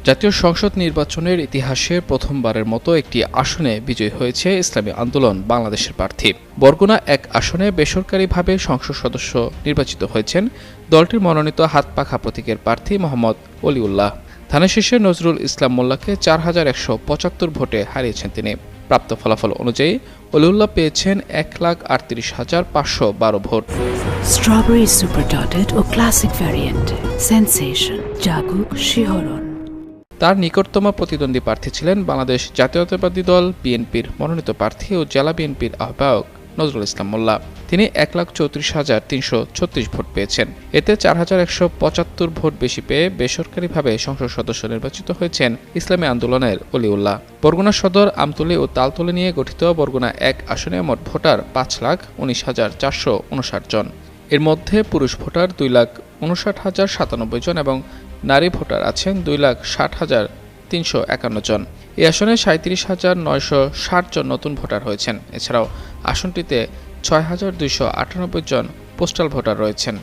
জাতীয় সংসদ নির্বাচনের ইতিহাসে প্রথমবারের মতো একটি আসনে বিজয়ী হয়েছে ইসলামী আন্দোলন বাংলাদেশের প্রার্থী। বরগুনা ১ আসনে বেসরকারিভাবে সংসদ সদস্য নির্বাচিত হয়েছেন দলটির মনোনীত হাতপাখা প্রতীকের প্রার্থী মোহাম্মদ অলিউল্লাহ। ধানের শীর্ষে নজরুল ইসলাম মোল্লাকে ৪,১৭৫ ভোটে হারিয়েছেন তিনি। প্রাপ্ত ফলাফল অনুযায়ী অলিউল্লাহ পেয়েছেন ১,৩৮,৫১২ ভোট। স্ট্রবেরি সুপার ডটেড ও ক্লাসিক ভ্যারিয়েন্টে সেনসেশন জাগুক শিহরণ। তার নিকটতম প্রতিদ্বন্দ্বী প্রার্থী ছিলেন বাংলাদেশ জাতীয়তাবাদী দল বিএনপির মনোনীত প্রার্থী ও জেলা বিএনপির আহ্বায়ক নজরুল ইসলাম মোল্লা। তিনি ১,৩৪,৩৩৬ ভোট পেয়েছেন। এতে ৪,১৭৫ ভোট বেশি পেয়ে বেসরকারিভাবে সংসদ সদস্য নির্বাচিত হয়েছেন ইসলামী আন্দোলনের অলিউল্লাহ। বরগুনা সদর, আমতলী ও তালতলী নিয়ে গঠিত বরগুনা ১ আসনে মোট ভোটার ৫,১৯,৪৫৯ জন। এর মধ্যে পুরুষ ভোটার 2,59,097 জন এবং নারী ভোটার আছেন 2,60,351 জন। এই আসনে 37,960 জন নতুন ভোটার হয়েছেন। এছাড়াও আসনটিতে 6,298 জন পোস্টাল ভোটার রয়েছেন।